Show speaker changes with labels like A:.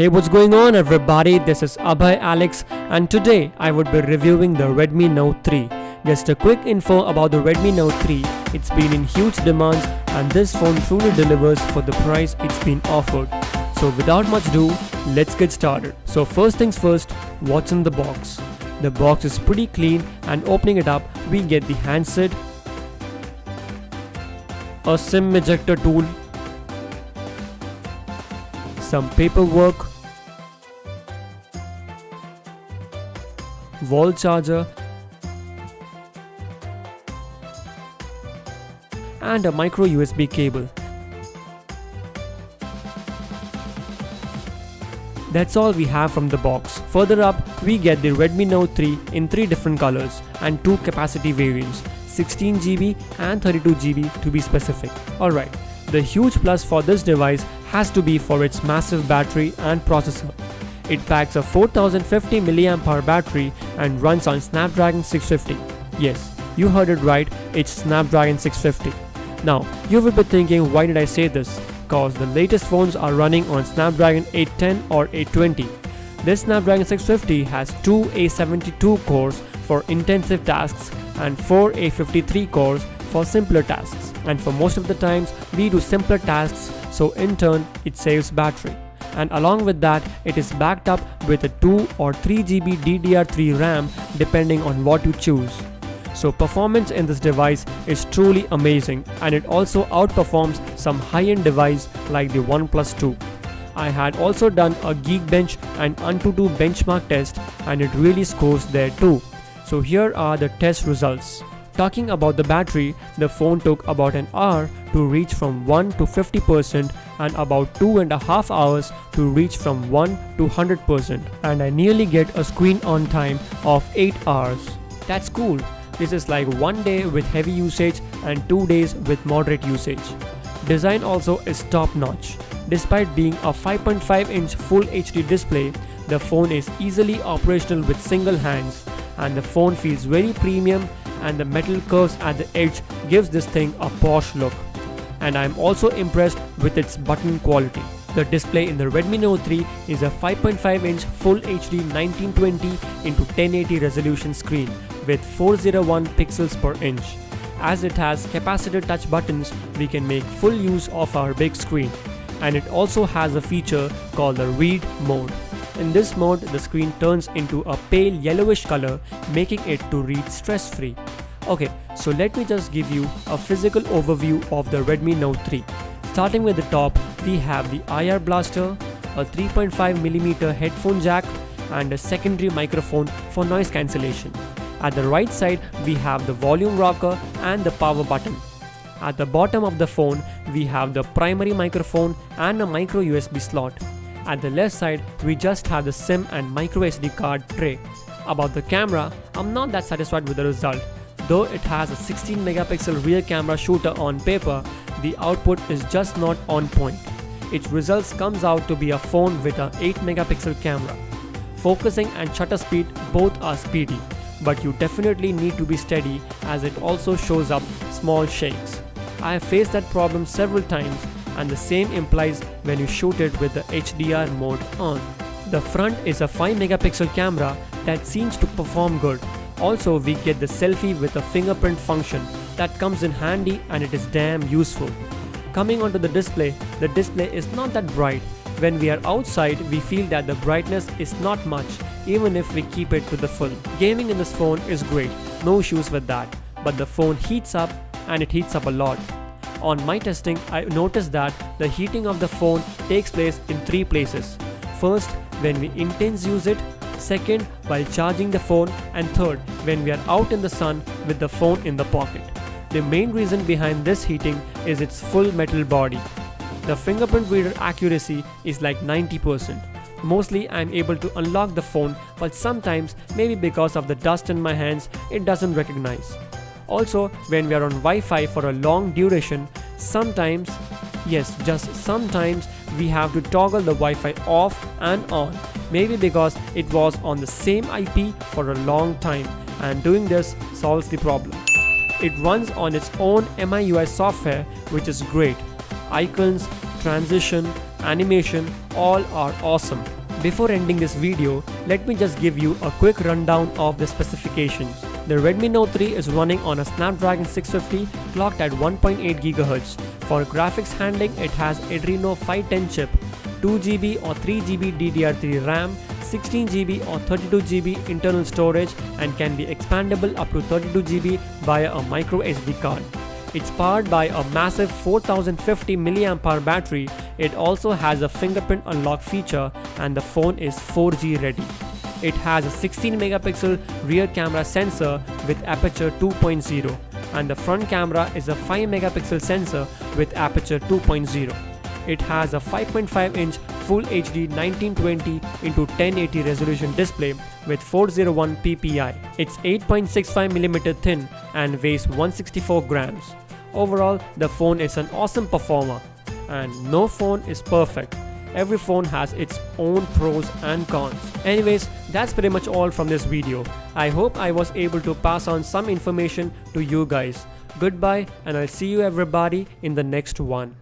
A: Hey, what's going on everybody? This is Abhay Alex and today I would be reviewing the Redmi Note 3. Just a quick info about the Redmi Note 3. It's been in huge demands and this phone truly delivers for the price it's been offered. So without much ado, let's get started. So first things first, what's in the box? The box is pretty clean and opening it up, we get the handset, a SIM ejector tool, some paperwork, wall charger, and a micro USB cable. That's all we have from the box. Further up, we get the Redmi Note 3 in 3 different colors and 2 capacity variants, 16GB and 32GB to be specific. Alright, the huge plus for this device has to be for its massive battery and processor. It packs a 4050 mAh battery and runs on Snapdragon 650. Yes, you heard it right, it's Snapdragon 650. Now, you will be thinking, why did I say this? Cause the latest phones are running on Snapdragon 810 or 820. This Snapdragon 650 has 2 A72 cores for intensive tasks and 4 A53 cores for simpler tasks. And for most of the times, we do simpler tasks, so in turn, it saves battery. And along with that, it is backed up with a 2 or 3GB DDR3 RAM depending on what you choose. So performance in this device is truly amazing and it also outperforms some high-end device like the OnePlus 2. I had also done a Geekbench and Antutu benchmark test and it really scores there too. So here are the test results. Talking about the battery, the phone took about an hour to reach from 1 to 50% and about 2.5 hours to reach from 1 to 100%, and I nearly get a screen on time of 8 hours. That's cool. This is like 1 day with heavy usage and 2 days with moderate usage. Design also is top notch. Despite being a 5.5-inch Full HD display, the phone is easily operational with single hands and the phone feels very premium and the metal curves at the edge gives this thing a posh look. And I'm also impressed with its button quality. The display in the Redmi Note 3 is a 5.5-inch Full HD 1920 into 1080 resolution screen with 401 pixels per inch. As it has capacitive touch buttons, we can make full use of our big screen. And it also has a feature called the Read mode. In this mode, the screen turns into a pale yellowish color, making it to read stress-free. Okay, so let me just give you a physical overview of the Redmi Note 3. Starting with the top, we have the IR blaster, a 3.5mm headphone jack, and a secondary microphone for noise cancellation. At the right side, we have the volume rocker and the power button. At the bottom of the phone, we have the primary microphone and a micro USB slot. At the left side, we just have the SIM and micro SD card tray. About the camera, I'm not that satisfied with the result. Though it has a 16 megapixel rear camera shooter on paper, the output is just not on point. Its results comes out to be a phone with an 8 megapixel camera. Focusing and shutter speed both are speedy, but you definitely need to be steady as it also shows up small shakes. I have faced that problem several times and the same implies when you shoot it with the HDR mode on. The front is a 5 megapixel camera that seems to perform good. Also, we get the selfie with a fingerprint function that comes in handy and it is damn useful. Coming onto the display is not that bright. When we are outside, we feel that the brightness is not much even if we keep it to the full. Gaming in this phone is great, no issues with that, but the phone heats up and it heats up a lot. On my testing, I noticed that the heating of the phone takes place in 3 places. First, when we intensely use it, second, while charging the phone, and third, when we are out in the sun with the phone in the pocket. The main reason behind this heating is its full metal body. The fingerprint reader accuracy is like 90%. Mostly I am able to unlock the phone, but sometimes, maybe because of the dust in my hands, it doesn't recognize. Also, when we are on Wi-Fi for a long duration, sometimes, yes, just sometimes, we have to toggle the Wi-Fi off and on. Maybe because it was on the same IP for a long time, and doing this solves the problem. It runs on its own MIUI software, which is great. Icons, transition, animation, all are awesome. Before ending this video, let me just give you a quick rundown of the specifications. The Redmi Note 3 is running on a Snapdragon 650 clocked at 1.8 GHz. For graphics handling, it has Adreno 510 chip, 2GB or 3GB DDR3 RAM, 16GB or 32GB internal storage, and can be expandable up to 32GB via a micro SD card. It's powered by a massive 4050 mAh battery. It also has a fingerprint unlock feature and the phone is 4G ready. It has a 16 megapixel rear camera sensor with aperture 2.0 and the front camera is a 5 megapixel sensor with aperture 2.0. It has a 5.5-inch Full HD 1920 x 1080 resolution display with 401 ppi. It's 8.65mm thin and weighs 164 grams. Overall, the phone is an awesome performer, and no phone is perfect. Every phone has its own pros and cons. Anyways, that's pretty much all from this video. I hope I was able to pass on some information to you guys. Goodbye, and I'll see you everybody in the next one.